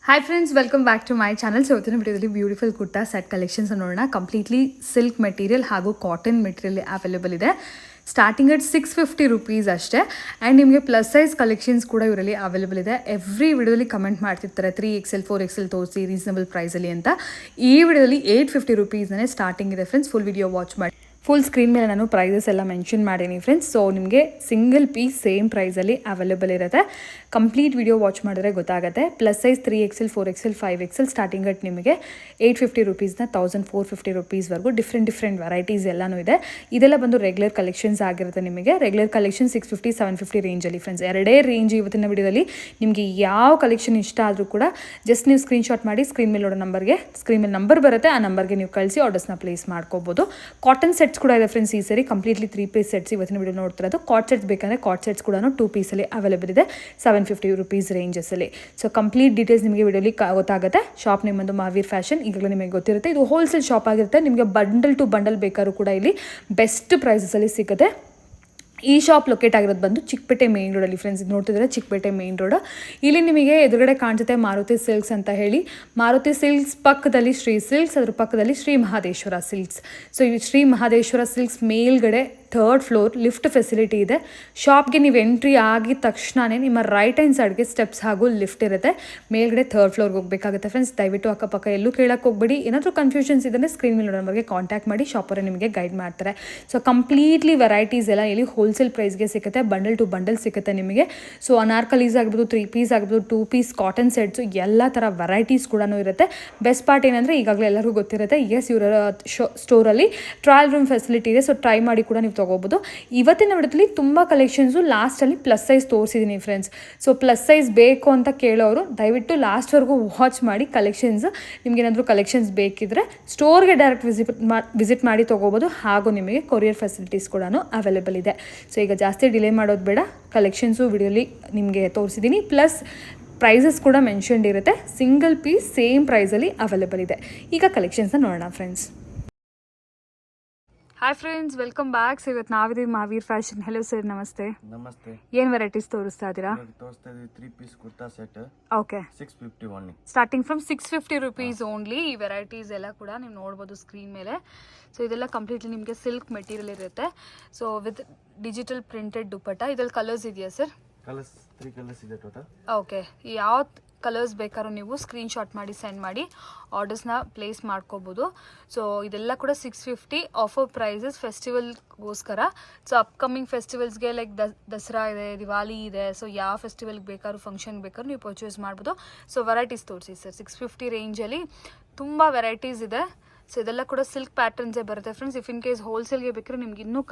Hi friends, welcome back to my channel. So ಇವತ್ತಿನ ವಿಡಿಯೋದಲ್ಲಿ beautiful kurta set collections ನೋಡೋಣ. Completely silk material ಹಾಗೂ cotton material available ಇದೆ. Starting at 650 rupees ಅಷ್ಟೇ. And ನಿಮಗೆ ಪ್ಲಸ್ ಸೈಜ್ ಕಲೆಕ್ಷನ್ಸ್ ಕೂಡ ಇವರಲ್ಲಿ ಅವೈಲೇಬಲ್ ಇದೆ. ಎವ್ರಿ ವಿಡಿಯೋದಲ್ಲಿ ಕಮೆಂಟ್ ಮಾಡ್ತಿರ್ತಾರೆ 3XL 4XL ತೋರಿಸಿ ರೀಸನಬಲ್ ಪ್ರೈಸಲ್ಲಿ ಅಂತ. ಈ ವಿಡಿಯೋದಲ್ಲಿ 850 ರುಪೀಸ್ನೇ ಸ್ಟಾರ್ಟಿಂಗ್ ಇದೆ ಫ್ರೆಂಡ್ಸ್. ಫುಲ್ ವಿಡಿಯೋ ವಾಚ್ ಮಾಡಿ. ಫುಲ್ ಸ್ಕ್ರೀನ್ ಮೇಲೆ ನಾನು ಪ್ರೈಸಸ್ ಎಲ್ಲ ಮೆನ್ಷನ್ ಮಾಡೀನಿ ಫ್ರೆಂಡ್ಸ್. ಸೊ ನಿಮಗೆ ಸಿಂಗಲ್ ಪೀಸ್ ಸೇಮ್ ಪ್ರೈಸಲ್ಲಿ ಅವೈಲೇಬಲ್ ಇರುತ್ತೆ. ಕಂಪ್ಲೀಟ್ ವಿಡಿಯೋ ವಾಚ್ ಮಾಡಿದ್ರೆ ಗೊತ್ತಾಗುತ್ತೆ. Plus size 3XL 4XL 5XL starting at ನಿಮಗೆ 850 ರುಪೀಸ್ನ 1450 ರುಪೀಸ್ವರೆಗೂ ಡಿಫ್ರೆಂಟ್ ವೆರೈಟೀಸ್ ಎಲ್ಲನೂ ಇದೆ. ಇದೆಲ್ಲ ಬಂದು ರೆಗ್ಯುಲರ್ ಕಲೆಕ್ಷನ್ಸ್ ಆಗಿರುತ್ತೆ. ನಿಮಗೆ ರೆಗ್ಯುಲರ್ ಕಲೆಕ್ಷನ್ 650 750 ರೇಂಜಲ್ಲಿ ಫ್ರೆಂಡ್ಸ್. ಎರಡೇ ರೇಂಜ್ ಇವತ್ತಿನ ವಿಡಿಯೋದಲ್ಲಿ. ನಿಮಗೆ ಯಾವ ಕಲೆಕ್ಷನ್ ಇಷ್ಟ ಆದರೂ ಕೂಡ ಜಸ್ಟ್ ನೀವು ಸ್ಕ್ರೀನ್ಶಾಟ್ ಮಾಡಿ ಸ್ಕ್ರೀನ್ ಮೇಲೆ ನೋಡೋ ನಂಬರ್ಗೆ, ಸ್ಕ್ರೀನ್ ಮೇಲೆ ನಂಬರ್ ಬರುತ್ತೆ, ಆ ನಂಬರ್ಗೆ ನೀವು ಕಳಿಸಿ ಆರ್ಡರ್ಸ್ನ ಪ್ಲೇಸ್ ಮಾಡ್ಕೋಬೋದು. ಕಾಟನ್ ಸೆಟ್ಸ್ ಕೂಡ ಇದೆ ಫ್ರೆಂಡ್ಸ್. ಈ ಸರಿ ಕಂಪ್ಲೀಟ್ಲಿ 3 ಪೀಸ್ ಸೆಟ್ಸ್ ಇವತ್ತಿನ ವಿಡಿಯೋ ನೋಡ್ತಿರೋದು. ಕಾಟ್ ಸೆಟ್ಸ್ ಬೇಕಂದರೆ ಕಾಟ್ ಸೆಟ್ಸ್ ಕೂಡ 2 ಪೀಸಲ್ಲಿ ಅವೈಲೇಬಲ್ ಇದೆ 750 ರುಪೀಸ್ ರೇಂಜಸ್ಸಲ್ಲಿ. ಸೊ ಕಂಪ್ಲೀಟ್ ಡೀಟೇಲ್ಸ್ ನಿಮಗೆ ವಿಡಿಯೋಲಿ ಗೊತ್ತಾಗುತ್ತೆ. ಶಾಪ್ ನೇಮ್ ಒಂದು ಮಹಾವೀರ್ ಫ್ಯಾಷನ್, ಈಗಲೂ ನಿಮಗೆ ಗೊತ್ತಿರುತ್ತೆ. ಇದು ಹೋಲ್ಸೇಲ್ ಶಾಪ್ ಆಗಿರುತ್ತೆ. ನಿಮಗೆ ಬಂಡಲ್ ಟು ಬಂಡಲ್ ಬೇಕಾದ್ರೂ ಕೂಡ ಇಲ್ಲಿ ಬೆಸ್ಟ್ ಪ್ರೈಸಸಲ್ಲಿ ಸಿಗುತ್ತೆ. ಈ ಶಾಪ್ ಲೊಕೇಟ್ ಆಗಿರೋದು ಬಂದು ಚಿಕ್ಕಪೇಟೆ ಮೇನ್ ರೋಡಲ್ಲಿ ಫ್ರೆಂಡ್ಸ್. ಇದು ನೋಡ್ತಿದ್ರೆ ಚಿಕ್ಕಪೇಟೆ ಮೇನ್ ರೋಡ್. ಇಲ್ಲಿ ನಿಮಗೆ ಎದುರುಗಡೆ ಕಾಣಿಸುತ್ತೆ ಮಾರುತಿ ಸಿಲ್ಕ್ಸ್ ಅಂತ ಹೇಳಿ. ಮಾರುತಿ ಸಿಲ್ಕ್ಸ್ ಪಕ್ಕದಲ್ಲಿ ಶ್ರೀ ಸಿಲ್ಕ್ಸ್, ಅದ್ರ ಪಕ್ಕದಲ್ಲಿ ಶ್ರೀ ಮಹದೇಶ್ವರ ಸಿಲ್ಕ್ಸ್. ಸೊ ಈ ಶ್ರೀ ಮಹದೇಶ್ವರ ಸಿಲ್ಕ್ಸ್ ಮೇಲ್ಗಡೆ 3rd ಫ್ಲೋರ್ ಲಿಫ್ಟ್ ಫೆಸಿಲಿಟಿ ಇದೆ. ಶಾಪ್ಗೆ ನೀವು ಎಂಟ್ರಿ ಆಗಿದ ತಕ್ಷಣವೇ ನಿಮ್ಮ ರೈಟ್ ಹ್ಯಾಂಡ್ ಸೈಡ್ಗೆ ಸ್ಟೆಪ್ಸ್ ಹಾಗೂ ಲಿಫ್ಟ್ ಇರುತ್ತೆ. ಮೇಲ್ಗಡೆ 3rd ಫ್ಲೋರ್ಗೆ ಹೋಗಬೇಕಾಗುತ್ತೆ ಫ್ರೆಂಡ್ಸ್. ದಯವಿಟ್ಟು ಅಕ್ಕಪಕ್ಕ ಎಲ್ಲೂ ಕೇಳಕ್ಕೆ ಹೋಗ್ಬೇಡಿ. ಏನಾದರೂ ಕನ್ಫ್ಯೂಷನ್ಸ್ ಇದ್ದರೆ ಸ್ಕ್ರೀನ್ ಮೇಲೆ ನಂಬರ್ಗೆ ಕಾಂಟ್ಯಾಕ್ಟ್ ಮಾಡಿ, ಶಾಪರೇ ನಿಮಗೆ ಗೈಡ್ ಮಾಡ್ತಾರೆ. ಸೊ ಕಂಪ್ಲೀಟ್ಲಿ ವೆರೈಟೀಸ್ ಎಲ್ಲ ಇಲ್ಲಿ ಹೋಲ್ಸೇಲ್ ಪ್ರೈಸ್ಗೆ ಸಿಗುತ್ತೆ. ಬಂಡಲ್ ಟು ಬಂಡಲ್ ಸಿಗುತ್ತೆ ನಿಮಗೆ. ಸೊ ಅನಾರ್ಕಲೀಸ್ ಆಗ್ಬೋದು, 3 ಪೀಸ್ ಆಗ್ಬೋದು, 2 ಪೀಸ್ ಕಾಟನ್ ಸೆಟ್ಸು, ಎಲ್ಲ ಥರ ವೆರೈಟೀಸ್ ಕೂಡ ಇರುತ್ತೆ. ಬೆಸ್ಟ್ ಪಾರ್ಟ್ ಏನಂದರೆ ಈಗಾಗಲೇ ಎಲ್ಲರಿಗೂ ಗೊತ್ತಿರುತ್ತೆ, ಎಸ್ ಇವರ ಸ್ಟೋರಲ್ಲಿ ಟ್ರಯಲ್ ರೂಮ್ ಫೆಸಿಲಿಟಿ ಇದೆ. ಸೊ ಟ್ರೈ ಮಾಡಿ ಕೂಡ ನೀವು ತೊಗೋಬೋದು. ಇವತ್ತಿನ ವಿಡಿಯೋದಲ್ಲಿ ತುಂಬ ಕಲೆಕ್ಷನ್ಸು ಲಾಸ್ಟಲ್ಲಿ ಪ್ಲಸ್ ಸೈಜ್ ತೋರಿಸಿದ್ದೀನಿ ಫ್ರೆಂಡ್ಸ್. ಸೊ ಪ್ಲಸ್ ಸೈಜ್ ಬೇಕು ಅಂತ ಕೇಳೋರು ದಯವಿಟ್ಟು ಲಾಸ್ಟ್ವರೆಗೂ ವಾಚ್ ಮಾಡಿ. ಕಲೆಕ್ಷನ್ಸ್ ನಿಮಗೇನಾದರೂ ಕಲೆಕ್ಷನ್ಸ್ ಬೇಕಿದ್ದರೆ ಸ್ಟೋರ್ಗೆ ಡೈರೆಕ್ಟ್ ವಿಸಿಟ್ ಮಾಡಿ ತೊಗೋಬೋದು. ಹಾಗೂ ನಿಮಗೆ ಕೊರಿಯರ್ ಫೆಸಿಲಿಟೀಸ್ ಕೂಡ ಅವೈಲೇಬಲ್ ಇದೆ. ಸೊ ಈಗ ಜಾಸ್ತಿ ಡಿಲೇ ಮಾಡೋದು ಬೇಡ. ಕಲೆಕ್ಷನ್ಸು ವಿಡಿಯೋಲಿ ನಿಮಗೆ ತೋರಿಸಿದ್ದೀನಿ. ಪ್ಲಸ್ ಪ್ರೈಸಸ್ ಕೂಡ ಮೆನ್ಷನ್ಡ್ ಇರುತ್ತೆ. ಸಿಂಗಲ್ ಪೀಸ್ ಸೇಮ್ ಪ್ರೈಸಲ್ಲಿ ಅವೈಲೇಬಲ್ ಇದೆ. ಈಗ ಕಲೆಕ್ಷನ್ಸ್ನ ನೋಡೋಣ friends. Hi friends, welcome back. So ಇವತ್ತು ನಾವಿದ್ದೀವಿ ಮಹಾವೀರ್ ಫ್ಯಾಷನ್. ಹೆಲೋ ಸರ್, ನಮಸ್ತೆ. ನಮಸ್ತೆ. ಏನು ವೆರೈಟೀಸ್ ತೋರಿಸ್ತಾ ಇದ್ದೀರಾ? ತೋರಿಸ್ತಾ ಇದೀವಿ 3 piece kurta set. Okay, 650 only. Starting from 650 rupees only. ಈ ವೆರೈಟೀಸ್ ಎಲ್ಲ ಕೂಡ ನೀವು ನೋಡ್ಬೋದು ಸ್ಕ್ರೀನ್ ಮೇಲೆ. ಸೊ ಇದೆಲ್ಲ ಕಂಪ್ಲೀಟ್ಲಿ ನಿಮಗೆ ಸಿಲ್ಕ್ ಮೆಟೀರಿಯಲ್ ಇರುತ್ತೆ. ಸೊ ವಿತ್ ಡಿಜಿಟಲ್ ಪ್ರಿಂಟೆಡ್ ದುಪ್ಪಟ್ಟ. ಇದ್ರಲ್ಲಿ ಕಲರ್ಸ್ ಇದೆಯಾ ಸರ್? ಕಲರ್ಸ್ 3 ಕಲರ್ಸ್ ಇದೆ ಟೋಟಲ್. ಓಕೆ, ಯಾವ ಕಲರ್ಸ್ ಬೇಕಾದ್ರೂ ನೀವು ಸ್ಕ್ರೀನ್ಶಾಟ್ ಮಾಡಿ ಸೆಂಡ್ ಮಾಡಿ ಆರ್ಡರ್ಸ್ನ ಪ್ಲೇಸ್ ಮಾಡ್ಕೋಬೋದು. ಸೊ ಇದೆಲ್ಲ ಕೂಡ 650 ಆಫರ್ ಪ್ರೈಸಸ್ ಫೆಸ್ಟಿವಲ್ಗೋಸ್ಕರ. ಸೊ ಅಪ್ಕಮಿಂಗ್ ಫೆಸ್ಟಿವಲ್ಸ್ಗೆ ಲೈಕ್ ದಸರಾ ಇದೆ, ದಿವಾಲಿ ಇದೆ. ಸೊ ಯಾವ ಫೆಸ್ಟಿವಲ್ಗೆ ಬೇಕಾದ್ರೂ ಫಂಕ್ಷನ್ಗೆ ಬೇಕಾದ್ರೂ ನೀವು ಪರ್ಚೇಸ್ ಮಾಡ್ಬೋದು. ಸೊ ವೆರೈಟೀಸ್ ತೋರಿಸಿ ಸರ್. 650 ರೇಂಜಲ್ಲಿ ತುಂಬ ವೆರೈಟೀಸ್ ಇದೆ. ಸೊ ಇದೆಲ್ಲ ಕೂಡ ಸಿಲ್ಕ್ ಪ್ಯಾಟರ್ನ್ಸೇ ಬರುತ್ತೆ ಫ್ರೆಂಡ್ಸ್. ಇಫ್ ಇನ್ ಕೇಸ್ ಹೋಲ್ಸೇಲ್ಗೆ ಬೇಕಾದ್ರೆ ನಿಮ್ಗೆ ಇನ್ನೂ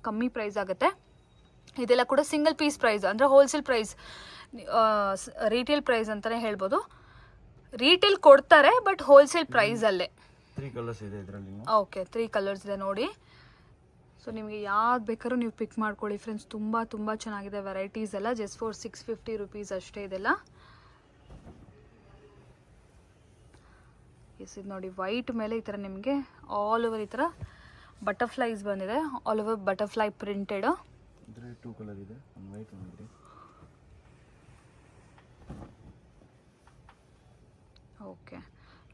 ಕಮ್ಮಿ ಪ್ರೈಸ್ ಆಗುತ್ತೆ. ಇದೆಲ್ಲ ಕೂಡ ಸಿಂಗಲ್ ಪೀಸ್ ಪ್ರೈಸ್, ಅಂದರೆ ಹೋಲ್ಸೇಲ್ ಪ್ರೈಸ್, ರೀಟೇಲ್ ಪ್ರೈಸ್ ಅಂತಲೇ ಹೇಳ್ಬೋದು. ರೀಟೇಲ್ ಕೊಡ್ತಾರೆ ಬಟ್ ಹೋಲ್ಸೇಲ್ ಪ್ರೈಸಲ್ಲೇ. 3 ಕಲರ್ಸ್ ಇದೆ ಇದರಲ್ಲಿ. ಓಕೆ, 3 ಕಲರ್ಸ್ ಇದೆ ನೋಡಿ. ಸೊ ನಿಮಗೆ ಯಾವ್ದು ಬೇಕಾದ್ರೂ ನೀವು ಪಿಕ್ ಮಾಡ್ಕೊಳ್ಳಿ ಫ್ರೆಂಡ್ಸ್. ತುಂಬ ಚೆನ್ನಾಗಿದೆ ವೆರೈಟೀಸ್ ಎಲ್ಲ. ಜಸ್ಟ್ ಫಾರ್ 650 ರುಪೀಸ್ ಅಷ್ಟೇ ಇದೆಲ್ಲ. ಎಸ್, ಇದು ನೋಡಿ ವೈಟ್ ಮೇಲೆ ಈ ಥರ ನಿಮಗೆ ಆಲ್ ಓವರ್ ಈ ಥರ ಬಟರ್ಫ್ಲೈಸ್ ಬಂದಿದೆ. All over butterfly printed. ಇದರಲ್ಲಿ 2 ಕಲರ್ ಇದೆ, ಒಂದು ವೈಟ್ ಒಂದು green. Okay,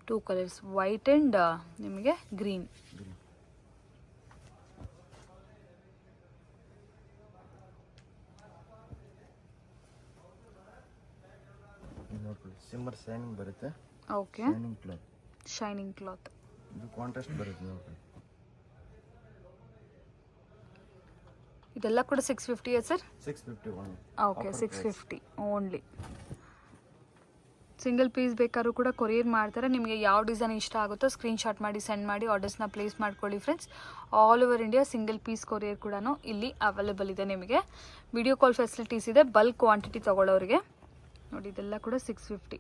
2 colours, white and ನಿಮಗೆ ಗ್ರೀನ್. ನೋಡ್ಕೊಳ್ಳಿ, ಸಿಮ್ಮರ್ ಶೈನಿಂಗ್ ಬರುತ್ತೆ. Okay, shining cloth. ಇದು ಕಾಂಟ್ರಾಸ್ಟ್ ಬರುತ್ತೆ ನೋಡ್ಕೊಳ್ಳಿ. ಇದೆಲ್ಲ ಕೂಡ 650 sir? 650 only. Okay, 650 only. Single piece ಬೇಕಾದ್ರೂ ಕೂಡ ಕೊರಿಯರ್ ಮಾಡ್ತಾರೆ. ನಿಮಗೆ ಯಾವ ಡಿಸೈನ್ ಇಷ್ಟ ಆಗುತ್ತೋ ಸ್ಕ್ರೀನ್ಶಾಟ್ ಮಾಡಿ ಸೆಂಡ್ ಮಾಡಿ ಆರ್ಡರ್ಸ್ನ ಪ್ಲೇಸ್ ಮಾಡ್ಕೊಳ್ಳಿ friends. All over India single piece courier ಕೂಡ ಇಲ್ಲಿ ಅವೈಲೇಬಲ್ ಇದೆ ನಿಮಗೆ. ವಿಡಿಯೋ ಕಾಲ್ ಫೆಸಿಲಿಟೀಸ್ ಇದೆ ಬಲ್ಕ್ ಕ್ವಾಂಟಿಟಿ ತೊಗೊಳ್ಳೋರಿಗೆ. ನೋಡಿ ಇದೆಲ್ಲ ಕೂಡ 650.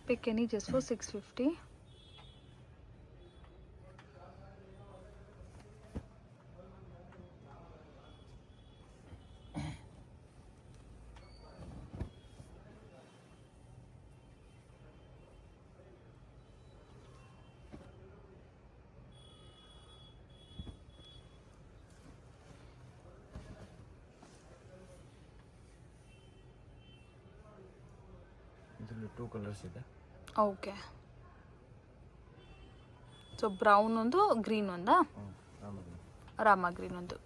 pick any just for 650. ಇದರಲ್ಲಿ 2 ಕಲರ್ಸ್ ಇದೆ. ಓಕೆ. ಸೊ ಬ್ರೌನ್ ಒಂದು, ಗ್ರೀನ್ ಒಂದಾ? ರಾಮ ಗ್ರೀನ್ ಒಂದು.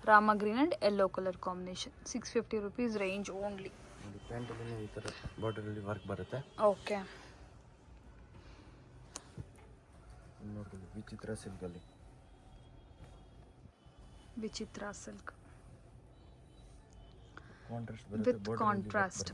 Rama green and yellow colour combination. 650 rupees range only. ಪ್ಯಾಂಟಲ್ಲಿ ಈ ಥರ ಬಾರ್ಡರಲ್ಲಿ ವರ್ಕ್ ಬರುತ್ತೆ. ಓಕೆ. ನೋಡ್ಕೊಳ್ಳಿ, ವಿಚಿತ್ರ ಸಿಲ್ಕಲ್ಲಿ. ವಿಚಿತ್ರ ಸಿಲ್ಕ್ ಕಾಂಟ್ರಾಸ್ಟ್ ಬರುತ್ತೆ, ವಿತ್ ಕಾಂಟ್ರಾಸ್ಟ್.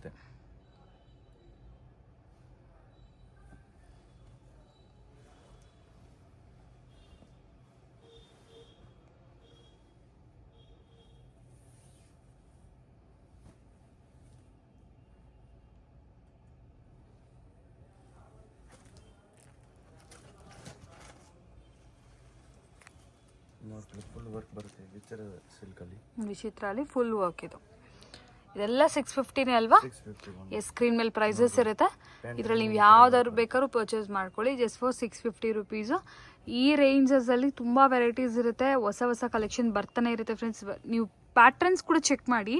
ನೋಡ್ಕೊಳ್ಳಿ, ಫುಲ್ ವರ್ಕ್ ಬರುತ್ತೆ ವಿಚಿತ್ರ ಸಿಲ್ಕಲ್ಲಿ. ವಿಚಿತ್ರ ಅಲ್ಲಿ ಫುಲ್ ವರ್ಕ್ ಇದು. ಇದೆಲ್ಲ 650ನೇ ಅಲ್ವಾ? 651. ಎಸ್, ಸ್ಕ್ರೀನ್ ಮೇಲೆ ಪ್ರೈಸಸ್ ಇರುತ್ತೆ. ಇದರಲ್ಲಿ ನೀವು ಯಾವ್ದಾದ್ರು ಬೇಕಾದ್ರೂ ಪರ್ಚೇಸ್ ಮಾಡ್ಕೊಳ್ಳಿ. Just for 650 rupees. ಈ ರೇಂಜಸಲ್ಲಿ ತುಂಬ ವೆರೈಟೀಸ್ ಇರುತ್ತೆ, ಹೊಸ ಹೊಸ ಕಲೆಕ್ಷನ್ ಬರ್ತಾನೆ ಇರುತ್ತೆ ಫ್ರೆಂಡ್ಸ್. ನೀವು ಪ್ಯಾಟ್ರನ್ಸ್ ಕೂಡ ಚೆಕ್ ಮಾಡಿ.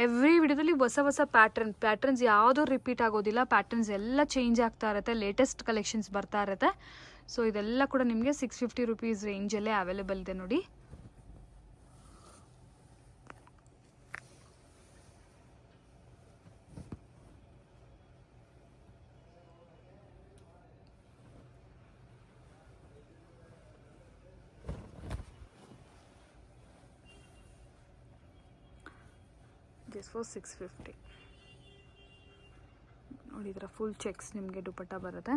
ಎವ್ರಿ ವಿಡಿಯೋದಲ್ಲಿ ಹೊಸ ಹೊಸ ಪ್ಯಾಟ್ರನ್ಸ್ ಯಾವುದೂ ರಿಪೀಟ್ ಆಗೋದಿಲ್ಲ. ಪ್ಯಾಟ್ರನ್ಸ್ ಎಲ್ಲ ಚೇಂಜ್ ಆಗ್ತಾ ಇರುತ್ತೆ, ಲೇಟೆಸ್ಟ್ ಕಲೆಕ್ಷನ್ಸ್ ಬರ್ತಾ ಇರುತ್ತೆ. ಸೊ ಇದೆಲ್ಲ ಕೂಡ ನಿಮಗೆ 650 ರುಪೀಸ್ ರೇಂಜಲ್ಲೇ ಅವೈಲೇಬಲ್ ಇದೆ ನೋಡಿ. ಜಸ್ಟ್ ಫಾರ್ 650 ನೋಡಿ. ಇದರ ಫುಲ್ ಚೆಕ್ಸ್ ನಿಮಗೆ ದುಪಟ್ಟ ಬರುತ್ತೆ.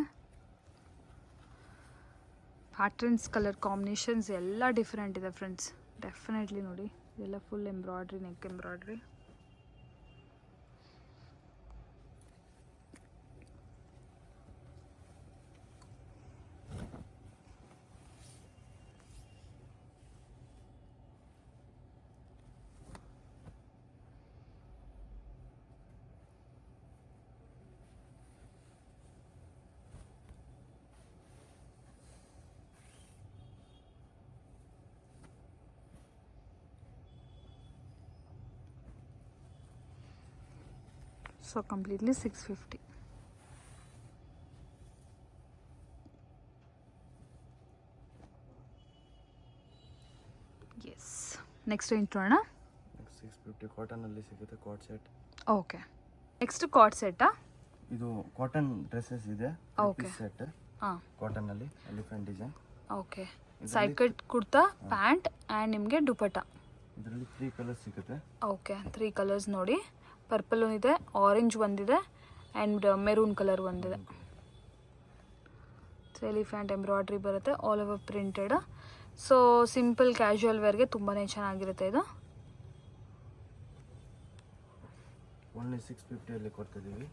ಪ್ಯಾಟ್ರನ್ಸ್, ಕಲರ್ ಕಾಂಬಿನೇಷನ್ಸ್ ಎಲ್ಲ ಡಿಫ್ರೆಂಟ್ ಇದೆ ಫ್ರೆಂಡ್ಸ್. ಡೆಫಿನೆಟ್ಲಿ ನೋಡಿ, ಇದೆಲ್ಲ full embroidery, neck embroidery. So completely 650. Yes. Next range ನೋಡೋಣ. 650 ಕಾಟನ್ ಅಲ್ಲಿ ಸಿಗುತ್ತೆ, coord set. Okay. Next coord set. ಇದು ಕಾಟನ್ ಡ್ರೆಸ್ಸಸ್ ಇದೆ. ಓಕೆ. ಸೆಟ್ ಕಾಟನ್ ಅಲ್ಲಿ elephant design. Okay. Side cut kurta, pant and ನಿಮಗೆ ದುಪಟ್ಟ. ಇದರಲ್ಲಿ 3 ಕಲರ್ಸ್ ಸಿಗುತ್ತೆ. ಓಕೆ. 3 ಕಲರ್ಸ್ ನೋಡಿ. ಪರ್ಪಲ್ ಒಂದಿದೆ, ಆರೆಂಜ್ ಒಂದಿದೆ ಆ್ಯಂಡ್ ಮೆರೂನ್ ಕಲರ್ ಒಂದಿದೆ. ಸೊ ಎಲಿಫೆಂಟ್ ಎಂಬ್ರಾಯ್ಡ್ರಿ ಬರುತ್ತೆ, all over printed. So simple casual ವೇರ್ಗೆ ತುಂಬಾ ಚೆನ್ನಾಗಿರುತ್ತೆ ಇದು. ಓನ್ಲಿ 650 ಅಲ್ಲಿ ಕೊಡ್ತಿದ್ದೀವಿ.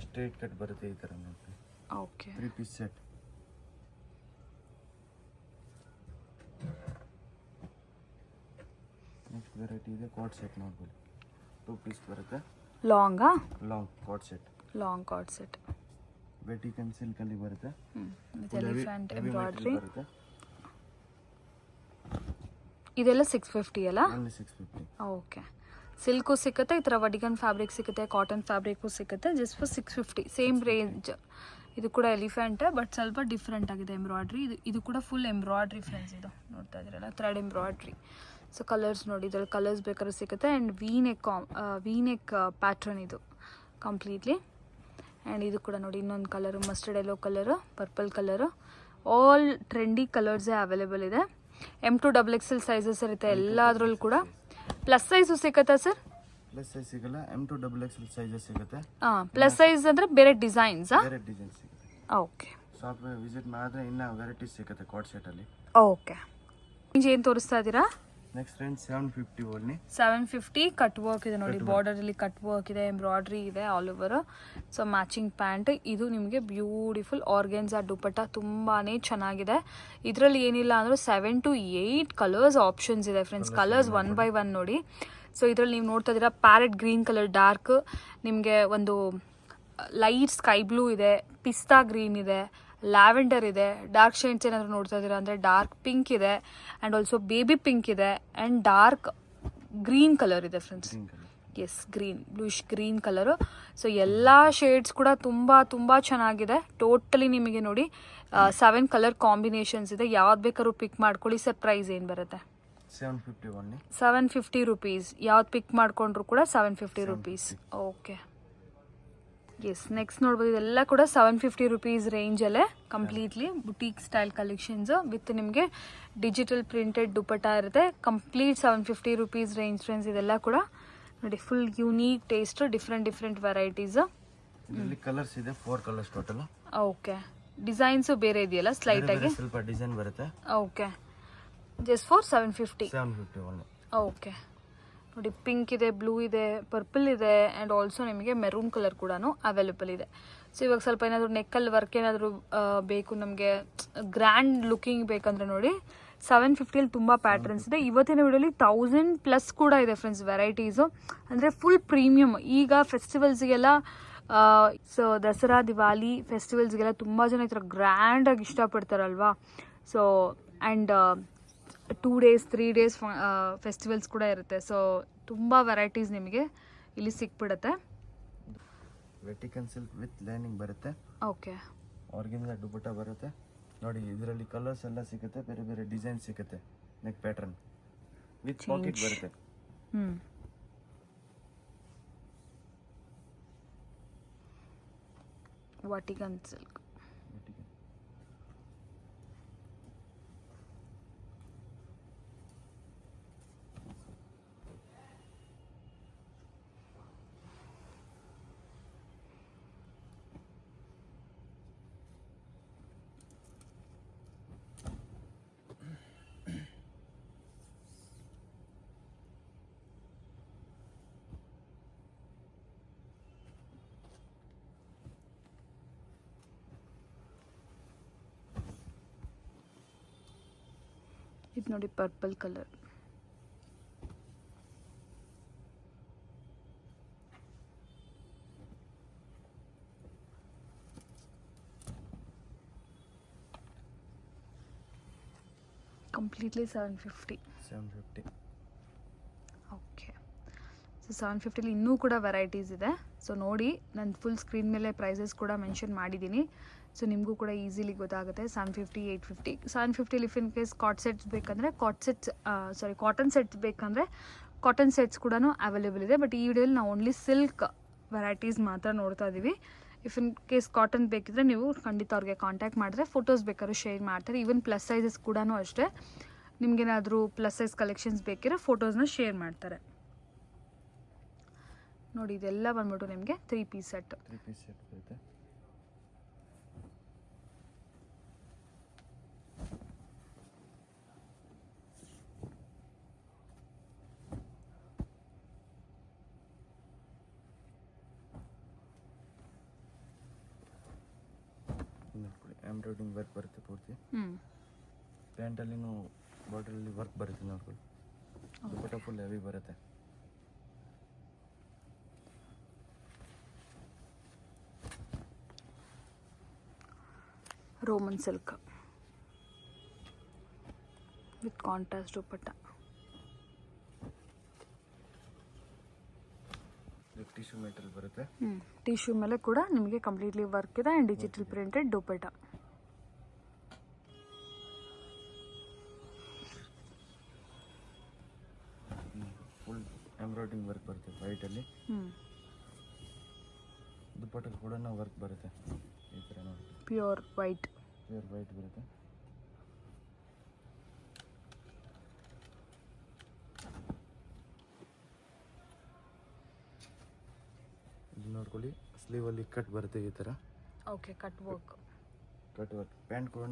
ಸ್ಟ್ರೈಟ್ ಕಟ್ ಬರುತ್ತೆ ಈ ಥರ ನೋಡಿ. Okay. 3 piece set. Next variety ಇದೆ ಕಾಟ್ ಸೆಟ್ ನೋಡ್ಬೋದು. 2 ಪೀಸ್ ಬರುತ್ತೆ. ಲಾಂಗಾ? Long coat set. Long coat set. ವೆಟಿಕನ್ ಸಿಲ್ಕ್ ಅಲ್ಲಿ ಬರುತ್ತೆ. ಎಲಿಫೆಂಟ್ ಎಂಬ್ರಾಯ್ಡ್ರಿ ಬರುತ್ತೆ. ಇದೆಲ್ಲ 650 ಅಲ್ಲ? ಓನ್ಲಿ 650. ಓಕೆ. ಸಿಲ್ಕು ಸಿಗುತ್ತೆ, ಈ ಥರ ವಡಿಗನ್ ಫ್ಯಾಬ್ರಿಕ್ ಸಿಗುತ್ತೆ, ಕಾಟನ್ ಫ್ಯಾಬ್ರಿಕ್ಕು ಸಿಗುತ್ತೆ. Just for 650 same range. ಇದು ಕೂಡ ಎಲಿಫೆಂಟ್ ಬಟ್ ಸ್ವಲ್ಪ ಡಿಫ್ರೆಂಟ್ ಆಗಿದೆ ಎಂಬ್ರಾಯ್ಡ್ರಿ. ಇದು ಕೂಡ ಫುಲ್ ಎಂಬ್ರಾಯ್ಡ್ರಿ ಫ್ರೆಂಡ್ಸ್. ಇದು ನೋಡ್ತಾ ಇದ್ದೀರಲ್ಲ, ಥ್ರೆಡ್ ಎಂಬ್ರಾಯ್ಡ್ರಿ. ಸೊ ಕಲರ್ಸ್ ನೋಡಿ, ಇದರಲ್ಲಿ ಕಲರ್ಸ್ ಬೇಕಾದ್ರೂ ಸಿಗುತ್ತೆ. ಆ್ಯಂಡ್ ವಿ ನೆಕ್ ಪ್ಯಾಟ್ರನ್ ಇದು ಕಂಪ್ಲೀಟ್ಲಿ. ಆ್ಯಂಡ್ ಇದು ಕೂಡ ನೋಡಿ, ಇನ್ನೊಂದು colour mustard yellow colour, purple colour. All trendy ಕಲರ್ಸೇ ಅವೈಲೇಬಲ್ ಇದೆ. M2 XXL ಸೈಜಸ್ ಇರುತ್ತೆ ಎಲ್ಲದ್ರಲ್ಲೂ ಕೂಡ. ಪ್ಲಸ್ ಸೈಜು ಸಿಗುತ್ತಾ ಸರ್? ಪ್ಲಸ್ ಸೈಜ್ ಸಿಗಲ್ಲ, M2 XXL ಸೈಜಸ್ ಸಿಗುತ್ತೆ. ಪ್ಲಸ್ ಸೈಜ್ ಅಂದರೆ ಬೇರೆ ಡಿಸೈನ್ಸಾ? ಬೇರೆ ಡಿಸೈನ್ ಸಿಗುತ್ತೆ. ಓಕೆ. ಶಾಪ್ ವಿಸಿಟ್ ಮಾಡಿದ್ರೆ ಇನ್ನೂ ವೆರೈಟೀಸ್ ಸಿಗುತ್ತೆ ಕಾಟ್ ಸೆಟ್ಟಲ್ಲಿ. ಓಕೆ. ಏನು ತೋರಿಸ್ತಾ ಇದ್ದೀರಾ? Next range 750 only. 750 cut work ಇದೆ ನೋಡಿ, ಬಾರ್ಡರಲ್ಲಿ ಕಟ್ ವರ್ಕ್ ಇದೆ, ಎಂಬ್ರಾಯ್ಡ್ರಿ ಇದೆ all over. So matching pant. ಇದು ನಿಮಗೆ ಬ್ಯೂಟಿಫುಲ್ ಆರ್ಗೆನ್ಸಾ ದುಪಟ್ಟ, ತುಂಬಾ ಚೆನ್ನಾಗಿದೆ. ಇದರಲ್ಲಿ ಏನಿಲ್ಲ ಅಂದರೂ 7 to 8 ಕಲರ್ಸ್ ಆಪ್ಷನ್ಸ್ ಇದೆ ಫ್ರೆಂಡ್ಸ್. ಕಲರ್ಸ್ 1 by 1 ನೋಡಿ. ಸೊ ಇದರಲ್ಲಿ ನೀವು ನೋಡ್ತಾ ಇದ್ದೀರಾ, ಪ್ಯಾರೆಟ್ ಗ್ರೀನ್ ಕಲರ್ ಡಾರ್ಕ್, ನಿಮಗೆ ಒಂದು ಲೈಟ್ ಸ್ಕೈ ಬ್ಲೂ ಇದೆ, ಪಿಸ್ತಾ ಗ್ರೀನ್ ಇದೆ, ಲ್ಯಾವೆಂಡರ್ ಇದೆ, ಡಾರ್ಕ್ ಶೇಡ್ಸ್ ಏನಾದರೂ ನೋಡ್ತಾ ಇದ್ದೀರಾ ಅಂದರೆ ಡಾರ್ಕ್ ಪಿಂಕ್ ಇದೆ, ಆ್ಯಂಡ್ ಆಲ್ಸೋ ಬೇಬಿ ಪಿಂಕ್ ಇದೆ, ಆ್ಯಂಡ್ ಡಾರ್ಕ್ ಗ್ರೀನ್ ಕಲರ್ ಇದೆ friends. Yes green bluish green colour. So ಎಲ್ಲ ಶೇಡ್ಸ್ ಕೂಡ ತುಂಬ ಚೆನ್ನಾಗಿದೆ. ಟೋಟಲಿ ನಿಮಗೆ ನೋಡಿ 7 ಕಲರ್ ಕಾಂಬಿನೇಷನ್ಸ್ ಇದೆ. ಯಾವ್ದು ಬೇಕಾದ್ರೂ ಪಿಕ್ ಮಾಡ್ಕೊಳ್ಳಿ. ಸರ್ ಪ್ರೈಸ್ ಏನು ಬರುತ್ತೆ? 750 only. 750 ರುಪೀಸ್. ಯಾವ್ದು ಪಿಕ್ ಮಾಡ್ಕೊಂಡ್ರು ಕೂಡ 750 ರುಪೀಸ್. ಓಕೆ ಎಸ್, ನೆಕ್ಸ್ಟ್ ನೋಡ್ಬೋದು ಇದೆಲ್ಲ ಕೂಡ 750 ರುಪೀಸ್ ರೇಂಜಲ್ಲೇ completely boutique style collections with ನಿಮಗೆ ಡಿಜಿಟಲ್ ಪ್ರಿಂಟೆಡ್ ದುಪಟ್ಟ ಇರುತ್ತೆ. Complete 750 rupees range friends. ಇದೆಲ್ಲ ಕೂಡ ನೋಡಿ full unique taste, different varieties. ಇದರಲ್ಲಿ ಕಲರ್ಸ್ ಇದೆ 4 ಕಲರ್ಸ್ ಟೋಟಲ್. ಓಕೆ, ಡಿಸೈನ್ಸು ಬೇರೆ ಇದೆಯಲ್ಲ ಸ್ಲೈಟ್ ಆಗಿ. ಸ್ವಲ್ಪ ಡಿಸೈನ್ ಬರುತ್ತೆ. Okay, just for 750 only. Okay ನೋಡಿ, ಪಿಂಕ್ ಇದೆ, ಬ್ಲೂ ಇದೆ, ಪರ್ಪಲ್ ಇದೆ ಆ್ಯಂಡ್ ಆಲ್ಸೋ ನಿಮಗೆ ಮೆರೂನ್ ಕಲರ್ ಕೂಡ ಅವೈಲೇಬಲ್ ಇದೆ. ಸೊ ಇವಾಗ ಸ್ವಲ್ಪ ಏನಾದರೂ ನೆಕ್ಕಲ್ಲಿ ವರ್ಕ್ ಏನಾದರೂ ಬೇಕು, ನಮಗೆ ಗ್ರ್ಯಾಂಡ್ ಲುಕಿಂಗ್ ಬೇಕಂದ್ರೆ ನೋಡಿ 750 ತುಂಬ ಪ್ಯಾಟ್ರನ್ಸ್ ಇದೆ. ಇವತ್ತಿನ ವಿಡಿಯೋಲಿ 1000+ ಕೂಡ ಇದೆ ಫ್ರೆಂಡ್ಸ್ ವೆರೈಟೀಸು. ಅಂದರೆ ಫುಲ್ ಪ್ರೀಮಿಯಮ್. ಈಗ ಫೆಸ್ಟಿವಲ್ಸ್ಗೆಲ್ಲ ಸೊ ದಸರಾ ದಿವಾಲಿ ಫೆಸ್ಟಿವಲ್ಸ್ಗೆಲ್ಲ ತುಂಬ ಜನ ಈ ಥರ ಗ್ರ್ಯಾಂಡಾಗಿ ಇಷ್ಟಪಡ್ತಾರಲ್ವಾ. So and 2 days 3 days festivals ಕೂಡ ಇರುತ್ತೆ. ಸೊ ತುಂಬ ವೆರೈಟೀಸ್ ನಿಮಗೆ ಇಲ್ಲಿ ಸಿಕ್ಬಿಡುತ್ತೆ. ವೆಟಿಕನ್ ಸಿಲ್ಕ್ ವಿತ್ ಲೈನಿಂಗ್ ಬರುತ್ತೆ. ಓಕೆ, ಆರ್ಗನ್ಜಾ ದುಪಟ್ಟ ಬರುತ್ತೆ ನೋಡಿ. ಇದರಲ್ಲಿ ಕಲರ್ಸ್ ಎಲ್ಲ ಸಿಗುತ್ತೆ, ಬೇರೆ ಡಿಸೈನ್ ಸಿಗುತ್ತೆ. ನೆಕ್ ಪ್ಯಾಟರ್ನ್ ವಿತ್ ಪಾಕೆಟ್ ಬರುತ್ತೆ. ವಾಟಿಕನ್ ಸಿಲ್ಕ್. ಇದು ನೋಡಿ purple colour. Completely 750. Okay, so 750 ಇನ್ನೂ ಕೂಡ ವೆರೈಟೀಸ್ ಇದೆ. ಸೊ ನೋಡಿ, ನಾನು ಫುಲ್ ಸ್ಕ್ರೀನ್ ಮೇಲೆ ಪ್ರೈಸಸ್ ಕೂಡ ಮೆನ್ಷನ್ ಮಾಡಿದ್ದೀನಿ. ಸೊ ನಿಮಗೂ ಕೂಡ ಈಸಿಲಿ ಗೊತ್ತಾಗುತ್ತೆ. 750, 850. 750 if in case cotton sets ಬೇಕಂದರೆ ಕಾಟನ್ ಸೆಟ್ಸ್ ಕೂಡ ಅವೈಲೇಬಲ್ ಇದೆ. ಬಟ್ ಈ ವಿಡಿಯೋಲಿ ನಾವು ಓನ್ಲಿ ಸಿಲ್ಕ್ ವೆರೈಟೀಸ್ ಮಾತ್ರ ನೋಡ್ತಾ ಇದ್ದೀವಿ. ಇಫ್ ಇನ್ ಕೇಸ್ ಕಾಟನ್ ಬೇಕಿದ್ರೆ ನೀವು ಖಂಡಿತ ಅವ್ರಿಗೆ ಕಾಂಟ್ಯಾಕ್ಟ್ ಮಾಡಿದ್ರೆ ಫೋಟೋಸ್ ಬೇಕಾದ್ರೂ ಶೇರ್ ಮಾಡ್ತಾರೆ. ಈವನ್ ಪ್ಲಸ್ ಸೈಜಸ್ ಕೂಡ ಅಷ್ಟೇ. ನಿಮಗೇನಾದರೂ ಪ್ಲಸ್ ಸೈಜ್ ಕಲೆಕ್ಷನ್ಸ್ ಬೇಕಿದ್ರೆ ಫೋಟೋಸ್ನ ಶೇರ್ ಮಾಡ್ತಾರೆ. ನೋಡಿ, ಇದೆಲ್ಲ ಬಂದ್ಬಿಟ್ಟು ನಿಮಗೆ 3 ಪೀಸ್ ಸೆಟ್. ಬರುತ್ತೆ. ಎಂಬ್ರಾಯ್ಡಿಂಗ್ ವರ್ಕ್ ಬರುತ್ತೆ ಪೂರ್ತಿ. ಪ್ಯಾಂಟಲ್ಲಿನೂ ಬಾರ್ಡರಲ್ಲಿ ವರ್ಕ್ ಬರುತ್ತೆ ನೋಡ್ಕೊಳ್ಳಿ. ದುಪಟ್ಟ ಫುಲ್ ಹೆವಿ ಬರುತ್ತೆ. Roman silk with contrast dupatta. Tissue material ಬರುತ್ತೆ. ಟಿಶ್ಯೂ ಮೇಲೆ ಕೂಡ ನಿಮಗೆ ಕಂಪ್ಲೀಟ್ಲಿ ವರ್ಕ್ ಇದೆ and digital printed dupatta. Full embroidering work ಬರುತ್ತೆ ವೈಟಲ್ಲಿ. ದುಪಟ್ಟ ಕೂಡ ವರ್ಕ್ ಬರುತ್ತೆ ಈ ಥರ ನೋಡಿ. ಪ್ಯೂರ್ ವೈಟ್ ಬರುತ್ತೆ. ಇದು ನೋಡ್ಕೊಳ್ಳಿ, ಸ್ಲೀವಲ್ಲಿ ಕಟ್ ಬರುತ್ತೆ ಈ ಥರ. Okay, cut work. ಪ್ಯಾಂಟ್ ಕೂಡ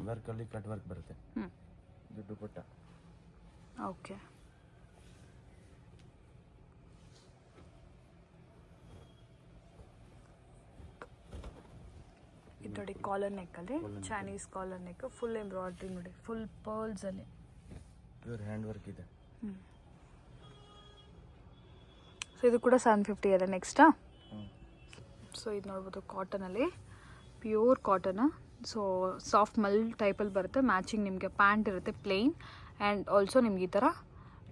ವರ್ಕಲ್ಲಿ ಕಟ್ ವರ್ಕ್ ಬರುತ್ತೆ. ಇದು ದುಪಟ್ಟ. ಓಕೆ, ಇದು ನೋಡಿ ಕಾಲರ್ ನೆಕ್ಕಲ್ಲಿ Chinese collar neck, full embroidery ನೋಡಿ, ಫುಲ್ ಪರ್ಲ್ಸಲ್ಲಿ ಪ್ಯೂರ್ ಹ್ಯಾಂಡ್ ವರ್ಕ್ ಇದೆ. ಸೊ ಇದು ಕೂಡ 750 ಇದೆ. ನೆಕ್ಸ್ಟಾ ಸೊ ಇದು ನೋಡ್ಬೋದು ಕಾಟನಲ್ಲಿ, pure cotton. So soft mul ಟೈಪಲ್ಲಿ ಬರುತ್ತೆ. ಮ್ಯಾಚಿಂಗ್ ನಿಮಗೆ ಪ್ಯಾಂಟ್ ಇರುತ್ತೆ ಪ್ಲೇನ್ ಆ್ಯಂಡ್ ಆಲ್ಸೋ ನಿಮ್ಗೆ ಈ ಥರ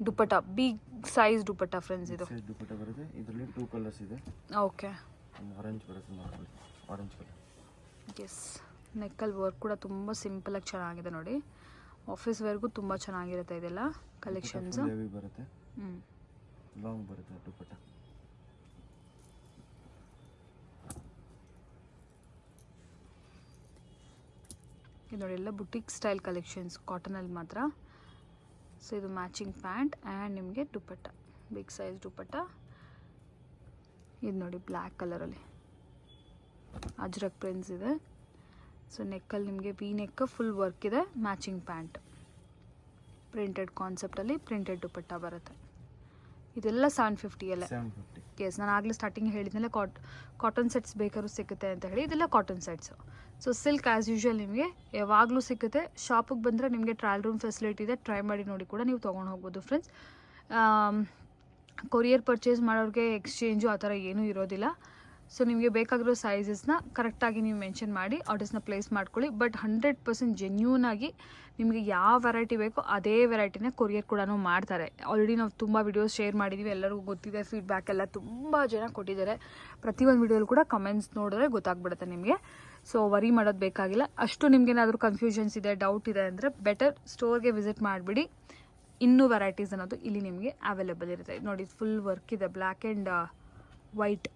ದುಪ್ಪಟ್ಟ ಬಿಗ್ ಸೈಜ್ ದುಪ್ಪಟ್ಟ ಫ್ರೆಂಡ್ಸ್ ಇದು. ಸೈಜ್ ದುಪ್ಪಟ್ಟ ಬರುತ್ತೆ. ಇದರಲ್ಲಿ 2 ಕಲರ್ಸ್ ಇದೆ. ಓಕೆ. ಒಂದು ಆರೆಂಜ್ ಬರುತ್ತೆ ನೋಡ್ಕೊಳ್ಳಿ, ಆರೆಂಜ್ ಕಲರ್. ಎಸ್, ನೆಕ್ಕಲ್ ವರ್ಕ್ ಕೂಡ ತುಂಬ ಸಿಂಪಲಾಗಿ ಚೆನ್ನಾಗಿದೆ ನೋಡಿ. ಆಫೀಸ್ ವೇರ್ಗೂ ತುಂಬ ಚೆನ್ನಾಗಿರುತ್ತೆ ಇದೆಲ್ಲ ಕಲೆಕ್ಷನ್ಸ್. ಹೆವಿ ಬರುತ್ತೆ, ಲಾಂಗ್ ಬರುತ್ತೆ ದುಪ್ಪಟ್ಟ. ಇದು ನೋಡಿ ಎಲ್ಲ ಬುಟಿಕ್ ಸ್ಟೈಲ್ ಕಲೆಕ್ಷನ್ಸ್ ಕಾಟನಲ್ಲಿ ಮಾತ್ರ. ಸೊ ಇದು ಮ್ಯಾಚಿಂಗ್ ಪ್ಯಾಂಟ್ ಆ್ಯಂಡ್ ನಿಮಗೆ ದುಪ್ಪಟ್ಟ, ಬಿಗ್ ಸೈಜ್ ದುಪ್ಪಟ್ಟ. ಇದು ನೋಡಿ ಬ್ಲ್ಯಾಕ್ ಕಲರಲ್ಲಿ ಅಜ್ರಕ್ ಪ್ರಿಂಟ್ಸ್ ಇದೆ. ಸೊ ನೆಕ್ಕಲ್ಲಿ ನಿಮಗೆ ವಿ ನೆಕ್ ಫುಲ್ ವರ್ಕ್ ಇದೆ, ಮ್ಯಾಚಿಂಗ್ ಪ್ಯಾಂಟ್, ಪ್ರಿಂಟೆಡ್ ಕಾನ್ಸೆಪ್ಟಲ್ಲಿ ಪ್ರಿಂಟೆಡ್ ದುಪ್ಪಟ್ಟ ಬರುತ್ತೆ. ಇದೆಲ್ಲ 750 ಅಲ್ಲೇ. ಎಸ್, ನಾನು ಆಗಲೇ ಸ್ಟಾರ್ಟಿಂಗ್ ಹೇಳಿದ್ನಲ್ಲ ಕಾಟನ್ ಸೆಟ್ಸ್ ಬೇಕಾದ್ರೂ ಸಿಗುತ್ತೆ ಅಂತ ಹೇಳಿ. ಇದೆಲ್ಲ cotton sets. So silk as usual ನಿಮಗೆ ಯಾವಾಗಲೂ ಸಿಗುತ್ತೆ. ಶಾಪಿಗೆ ಬಂದರೆ ನಿಮಗೆ ಟ್ರಯಲ್ ರೂಮ್ ಫೆಸಿಲಿಟಿ ಇದೆ, ಟ್ರೈ ಮಾಡಿ ನೋಡಿ ಕೂಡ ನೀವು ತೊಗೊಂಡು ಹೋಗ್ಬೋದು ಫ್ರೆಂಡ್ಸ್. ಕೊರಿಯರ್ ಪರ್ಚೇಸ್ ಮಾಡೋರಿಗೆ ಎಕ್ಸ್ಚೇಂಜು ಆ ಥರ ಏನೂ ಇರೋದಿಲ್ಲ. ಸೊ ನಿಮಗೆ ಬೇಕಾಗಿರೋ ಸೈಜಸ್ನ ಕರೆಕ್ಟಾಗಿ ನೀವು ಮೆನ್ಷನ್ ಮಾಡಿ ಆರ್ಡರ್ಸ್ನ ಪ್ಲೇಸ್ ಮಾಡ್ಕೊಳ್ಳಿ. ಬಟ್ 100% ಜೆನ್ಯೂನ್ ಆಗಿ ನಿಮಗೆ ಯಾವ ವೆರೈಟಿ ಬೇಕೋ ಅದೇ ವೆರೈಟಿನ ಕೊರಿಯರ್ ಕೂಡ ಮಾಡ್ತಾರೆ. ಆಲ್ರೆಡಿ ನಾವು ತುಂಬ ವಿಡಿಯೋಸ್ ಶೇರ್ ಮಾಡಿದ್ದೀವಿ, ಎಲ್ಲರಿಗೂ ಗೊತ್ತಿದೆ. ಫೀಡ್ಬ್ಯಾಕ್ ಎಲ್ಲ ತುಂಬ ಜನ ಕೊಟ್ಟಿದ್ದಾರೆ. ಪ್ರತಿಯೊಂದು ವಿಡಿಯೋಲು ಕೂಡ ಕಮೆಂಟ್ಸ್ ನೋಡಿದ್ರೆ ಗೊತ್ತಾಗ್ಬಿಡುತ್ತೆ ನಿಮಗೆ. ಸೊ ವರಿ ಮಾಡೋದು ಬೇಕಾಗಿಲ್ಲ. ಅಷ್ಟು ನಿಮ್ಗೇನಾದರೂ ಕನ್ಫ್ಯೂಷನ್ಸ್ ಇದೆ, ಡೌಟ್ ಇದೆ ಅಂದರೆ ಬೆಟರ್ ಸ್ಟೋರ್ಗೆ ವಿಸಿಟ್ ಮಾಡಿಬಿಡಿ. ಇನ್ನೂ ವೆರೈಟೀಸ್ ಅನ್ನೋದು ಇಲ್ಲಿ ನಿಮಗೆ ಅವೈಲೇಬಲ್ ಇರುತ್ತೆ. ನೋಡಿ ಫುಲ್ ವರ್ಕ್ ಇದೆ, black and white,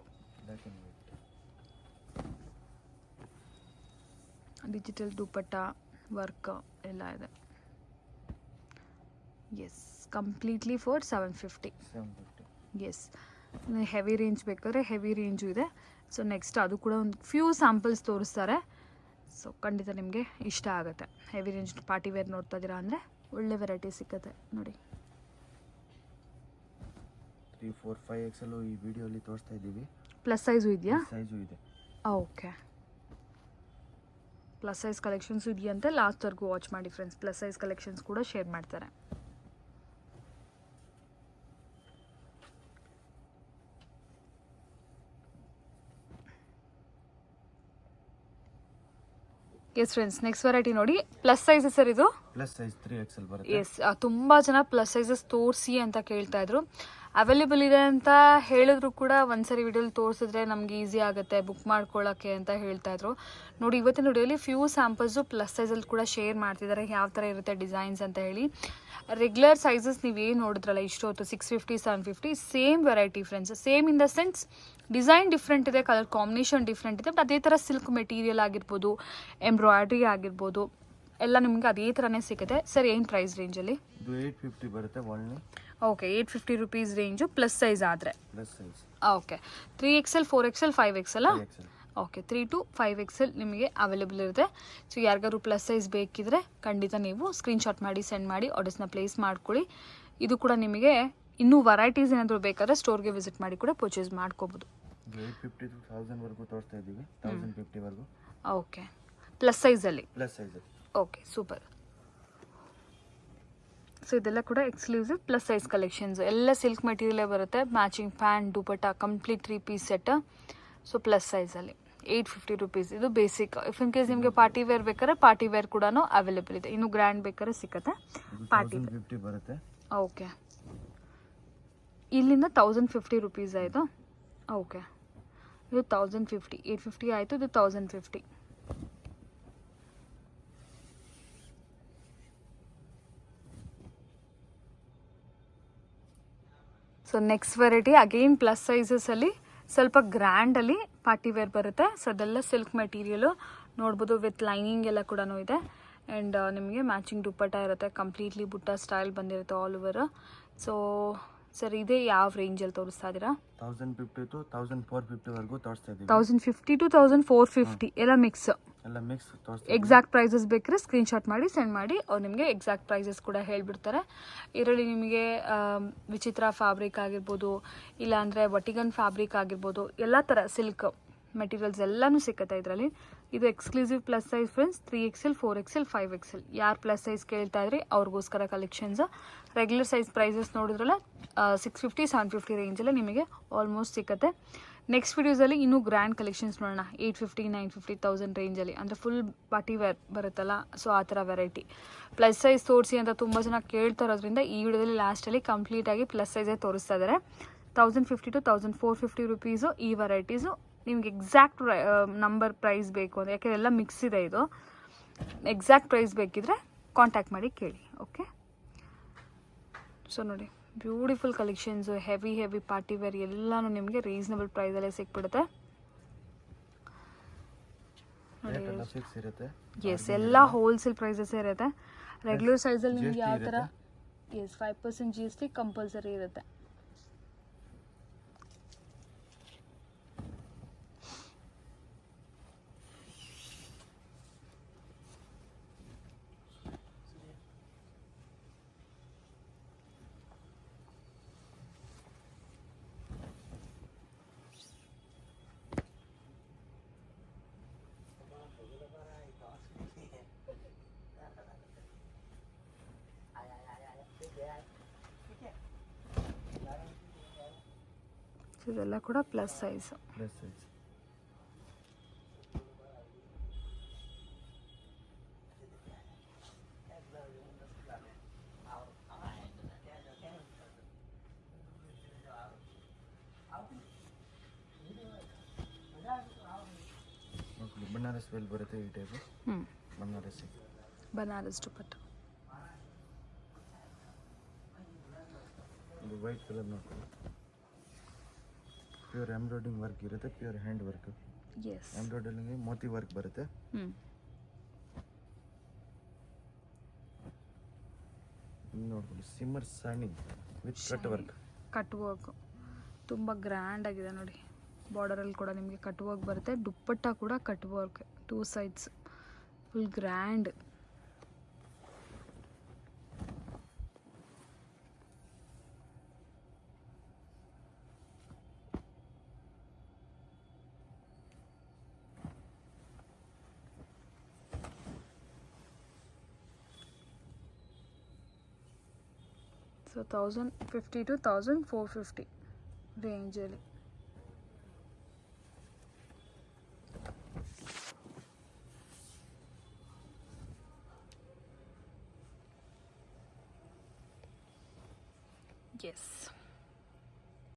digital dupatta work ಎಲ್ಲ ಇದೆ. Yes, completely for 750. Yes, heavy range ಬೇಕಾದ್ರೆ ಹೆವಿ ರೇಂಜು ಇದೆ. ಸೊ ನೆಕ್ಸ್ಟ್ ಅದು ಕೂಡ ಒಂದು ಫ್ಯೂ ಸ್ಯಾಂಪಲ್ಸ್ ತೋರಿಸ್ತಾರೆ. ಸೊ ಖಂಡಿತ ನಿಮಗೆ ಇಷ್ಟ ಆಗುತ್ತೆ. ಹೆವಿ ರೇಂಜ್ ಪಾರ್ಟಿ ವೇರ್ ನೋಡ್ತಾ ಇದ್ದೀರಾ ಅಂದರೆ ಒಳ್ಳೆ ವೆರೈಟಿ ಸಿಗುತ್ತೆ ನೋಡಿ. 3, 4, 5 XL ಈ ವಿಡಿಯೋಲಿ ತೋರಿಸ್ತಾ ಇದ್ದೀವಿ. ಪ್ಲಸ್ ಸೈಜು ಇದೆಯಾ? ಸೈಜು ಇದೆ. ಓಕೆ, ಪ್ಲಸ್ ಸೈಜ್ ಕಲೆಕ್ಷನ್ಸ್ ಇದೆಯಂತೆ. ಲಾಸ್ಟ್ವರೆಗೂ ವಾಚ್ ಮಾಡಿ ಫ್ರೆಂಡ್ಸ್, ಪ್ಲಸ್ ಸೈಜ್ ಕಲೆಕ್ಷನ್ಸ್ ಕೂಡ ಶೇರ್ ಮಾಡ್ತಾರೆ. ಎಸ್ ಫ್ರೆಂಡ್ಸ್, ನೆಕ್ಸ್ಟ್ ವೆರೈಟಿ ನೋಡಿ. ಪ್ಲಸ್ ಸೈಜ್ ಸರ್ ಇದು? ಪ್ಲಸ್ ಸೈಜ್ 3 XL ಬರುತ್ತೆ. ಎಸ್, ತುಂಬ ಜನ ಪ್ಲಸ್ ಸೈಜಸ್ ತೋರಿಸಿ ಅಂತ ಕೇಳ್ತಾ ಇದ್ರು. ಅವೈಲೇಬಲ್ ಇದೆ ಅಂತ ಹೇಳಿದ್ರು ಕೂಡ ಒಂದ್ಸರಿ ವಿಡಿಯೋಲಿ ತೋರಿಸಿದ್ರೆ ನಮ್ಗೆ ಈಸಿ ಆಗುತ್ತೆ ಬುಕ್ ಮಾಡ್ಕೊಳ್ಳೋಕ್ಕೆ ಅಂತ ಹೇಳ್ತಾ ಇದ್ರು. ನೋಡಿ ಇವತ್ತಿನ ವಿಡಿಯೋಲಿ ಫ್ಯೂ ಸ್ಯಾಂಪಲ್ಸು ಪ್ಲಸ್ ಸೈಜಲ್ಲಿ ಕೂಡ ಶೇರ್ ಮಾಡ್ತಿದ್ದಾರೆ, ಯಾವ ಥರ ಇರುತ್ತೆ ಡಿಸೈನ್ಸ್ ಅಂತ ಹೇಳಿ. ರೆಗ್ಯುಲರ್ ಸೈಜಸ್ ನೀವೇನು ನೋಡಿದ್ರಲ್ಲ ಇಷ್ಟೊತ್ತು 650, 750 same variety friends. Same in the sense design different ಇದೆ, ಕಲರ್ ಕಾಂಬಿನೇಷನ್ ಡಿಫ್ರೆಂಟ್ ಇದೆ. ಬಟ್ ಅದೇ ಥರ ಸಿಲ್ಕ್ ಮೆಟೀರಿಯಲ್ ಆಗಿರ್ಬೋದು, ಎಂಬ್ರಾಯ್ಡ್ರಿ ಆಗಿರ್ಬೋದು, ಎಲ್ಲ ನಿಮಗೆ ಅದೇ ಥರನೇ ಸಿಗುತ್ತೆ. ಸರ್ ಏನು ಪ್ರೈಸ್ ರೇಂಜಲ್ಲಿ? 850 ಬರುತ್ತೆ only. Okay, 850 rupees range plus size ಆದರೆ. Plus size. Okay, 3XL, 4XL, 5XL. Okay, 3 to 5XL ನಿಮಗೆ ಅವೈಲೇಬಲ್ ಇರುತ್ತೆ. ಸೊ ಯಾರಿಗಾದ್ರು ಪ್ಲಸ್ ಸೈಜ್ ಬೇಕಿದ್ರೆ ಖಂಡಿತ ನೀವು ಸ್ಕ್ರೀನ್ಶಾಟ್ ಮಾಡಿ ಸೆಂಡ್ ಮಾಡಿ ಆರ್ಡರ್ಸ್ನ ಪ್ಲೇಸ್ ಮಾಡ್ಕೊಳ್ಳಿ. ಇದು ಕೂಡ ನಿಮಗೆ ಇನ್ನೂ ವೆರೈಟೀಸ್ ಏನಾದರೂ ಬೇಕಾದ್ರೆ ಸ್ಟೋರ್ಗೆ ವಿಸಿಟ್ ಮಾಡಿ ಕೂಡ ಪರ್ಚೇಸ್ ಮಾಡ್ಕೋಬೋದು. 850 to 1000 ವರೆಗೂ ತೋರಿಸ್ತಾ ಇದ್ದೀವಿ, 1050 ವರೆಗೂ. ಓಕೆ, ಪ್ಲಸ್ ಸೈಜಲ್ಲಿ. Plus size. Okay, super. So ಇದೆಲ್ಲ ಕೂಡ ಎಕ್ಸ್ಕ್ಲೂಸಿವ್ ಪ್ಲಸ್ ಸೈಜ್ ಕಲೆಕ್ಷನ್ಸ್. ಎಲ್ಲ ಸಿಲ್ಕ್ ಮೆಟೀರಿಯಲೇ ಬರುತ್ತೆ, matching pant, dupatta, complete 3 piece set. So plus ಸೈಜಲ್ಲಿ 850 ರುಪೀಸ್. ಇದು ಬೇಸಿಕ್. ಇಫ್ ಇನ್ ಕೇಸ್ ನಿಮಗೆ ಪಾರ್ಟಿ ವೇರ್ ಬೇಕಾದ್ರೆ ಪಾರ್ಟಿ ವೇರ್ ಕೂಡ ಅವೈಲೇಬಲ್ ಇದೆ. ಇನ್ನು ಗ್ರ್ಯಾಂಡ್ ಬೇಕಾದ್ರೆ ಸಿಗುತ್ತೆ ಪಾರ್ಟಿ 1050 ಬರುತ್ತೆ. ಓಕೆ, ಇಲ್ಲಿಂದ 1050 ರುಪೀಸ್ ಆಯಿತು. ಓಕೆ, ಇದು 1050, 850 ಆಯಿತು, ಇದು 1050. So next variety again plus ಸೈಜಸಲ್ಲಿ ಸ್ವಲ್ಪ ಗ್ರ್ಯಾಂಡಲ್ಲಿ ಪಾರ್ಟಿ ವೇರ್ ಬರುತ್ತೆ. ಸೊ ಅದೆಲ್ಲ ಸಿಲ್ಕ್ ಮೆಟೀರಿಯಲು ನೋಡ್ಬೋದು, ವಿತ್ ಲೈನಿಂಗ್ ಎಲ್ಲ ಕೂಡ ಇದೆ. ಆ್ಯಂಡ್ ನಿಮಗೆ ಮ್ಯಾಚಿಂಗ್ ದುಪ್ಪಟ್ಟ ಇರುತ್ತೆ, ಕಂಪ್ಲೀಟ್ಲಿ ಬುಟ್ಟ ಸ್ಟೈಲ್ ಬಂದಿರುತ್ತೆ ಆಲ್ ಓವರ್. ಸೊ ಸರ್ ಇದೇ ಯಾವ ರೇಂಜಲ್ಲಿ ತೋರಿಸ್ತಾ ಇದ್ದೀರಾ? 1050 to 1450 ವರೆಗೂ ತೋರಿಸ್ತಾ ಇದ್ದೀವಿ. 1050 to 1450 ಎಲ್ಲ ಮಿಕ್ಸ್. ಎಕ್ಸಾಕ್ಟ್ ಪ್ರೈಸಸ್ ಬೇಕಾದ್ರೆ ಸ್ಕ್ರೀನ್ಶಾಟ್ ಮಾಡಿ ಸೆಂಡ್ ಮಾಡಿ, ಅವ್ರು ನಿಮಗೆ ಎಕ್ಸಾಕ್ಟ್ ಪ್ರೈಸಸ್ ಕೂಡ ಹೇಳಿಬಿಡ್ತಾರೆ. ಇದರಲ್ಲಿ ನಿಮಗೆ ವಿಚಿತ್ರ ಫ್ಯಾಬ್ರಿಕ್ ಆಗಿರ್ಬೋದು, ಇಲ್ಲಾಂದರೆ ವಟಿಗನ್ ಫ್ಯಾಬ್ರಿಕ್ ಆಗಿರ್ಬೋದು, ಎಲ್ಲ ಥರ ಸಿಲ್ಕ್ ಮೆಟೀರಿಯಲ್ಸ್ ಎಲ್ಲನೂ ಸಿಗುತ್ತೆ ಇದರಲ್ಲಿ. ಇದು exclusive plus size friends. 3XL, 4XL, 5XL ಯಾರು ಪ್ಲಸ್ ಸೈಜ್ ಕೇಳ್ತಾ ಇದ್ರಿ ಅವ್ರಿಗೋಸ್ಕರ ಕಲೆಕ್ಷನ್ಸ್. ರೆಗ್ಯುಲರ್ ಸೈಜ್ ಪ್ರೈಸಸ್ ನೋಡಿದ್ರಲ್ಲ 650, 750 ರೇಂಜಲ್ಲಿ ನಿಮಗೆ ಆಲ್ಮೋಸ್ಟ್ ಸಿಗುತ್ತೆ. ನೆಕ್ಸ್ಟ್ ವೀಡಿಯೋಸಲ್ಲಿ ಇನ್ನೂ ಗ್ರ್ಯಾಂಡ್ ಕಲೆಕ್ಷನ್ಸ್ ನೋಡೋಣ. 850 950 1000 ರೇಂಜಲ್ಲಿ, ಅಂದರೆ ಫುಲ್ ಪಾರ್ಟಿ ವೇರ್ ಬರುತ್ತಲ್ಲ, ಸೊ ಆ ಥರ ವೆರೈಟಿ. ಪ್ಲಸ್ ಸೈಜ್ ತೋರಿಸಿ ಅಂತ ತುಂಬ ಜನ ಕೇಳ್ತಾ ಇರೋದ್ರಿಂದ ಈ ವಿಡಿಯೋದಲ್ಲಿ ಲಾಸ್ಟಲ್ಲಿ ಕಂಪ್ಲೀಟಾಗಿ ಪ್ಲಸ್ ಸೈಜೇ ತೋರಿಸ್ತಾ ಇದ್ದಾರೆ. 1050 to 1450 ರುಪೀಸು ಈ ವೆರೈಟೀಸು. ನಿಮ್ಗೆ ಎಕ್ಸಾಕ್ಟ್ ನಂಬರ್ ಪ್ರೈಸ್ ಬೇಕು ಅಂದರೆ, ಯಾಕೆಂದರೆ ಎಲ್ಲ ಮಿಕ್ಸ್ ಇದೆ ಇದು, ಎಕ್ಸಾಕ್ಟ್ ಪ್ರೈಸ್ ಬೇಕಿದ್ರೆ ಕಾಂಟ್ಯಾಕ್ಟ್ ಮಾಡಿ ಕೇಳಿ. ಓಕೆ, ಸೊ ನೋಡಿ beautiful collections, heavy party wear ಎಲ್ಲನೂ ನಿಮಗೆ ರೀಸನಬಲ್ ಪ್ರೈಸಲ್ಲೇ ಸಿಕ್ಬಿಡುತ್ತೆ ನೋಡಿ. ಫಿಕ್ಸ್ ಇರುತ್ತೆ. ಎಸ್, ಎಲ್ಲ ಹೋಲ್ಸೇಲ್ ಪ್ರೈಸಸ್ಸೇ ಇರುತ್ತೆ. ರೆಗ್ಯುಲರ್ ಸೈಜಲ್ಲಿ ನಿಮ್ಗೆ ಯಾವ ಥರ, ಎಸ್ 5% GST ಕಂಪಲ್ಸರಿ ಇರುತ್ತೆ. ಇದೆಲ್ಲ ಕೂಡ plus size. Plus size. Banaras veil ಬರುತ್ತೆ ಈ ಟೈಪು. ಬನಾರಸ್ ದುಪಟ್ಟ. ಇದು ವೈಟ್ ಕಲರ್ ನೋಡ್ಕೊಳ್ಳಿ. ಪ್ಯೂರ್ ಎಂಬ್ರಾಯ್ಡಿಂಗ್ ವರ್ಕ್ ಇರುತ್ತೆ, pure hand work. Yes, embroidering ಮೋತಿ ವರ್ಕ್ ಬರುತ್ತೆ. ನೋಡ್ಕೊಳ್ಳಿ, shimmer shining with cut work. ತುಂಬ ಗ್ರ್ಯಾಂಡ್ ಆಗಿದೆ ನೋಡಿ. ಬಾರ್ಡರಲ್ಲಿ ಕೂಡ ನಿಮಗೆ ಕಟ್ ವರ್ಕ್ ಬರುತ್ತೆ, ದುಪ್ಪಟ್ಟ ಕೂಡ cut work, 2 sides full grand. So 1050 to 1450 ರೇಂಜಲ್ಲಿ. Yes.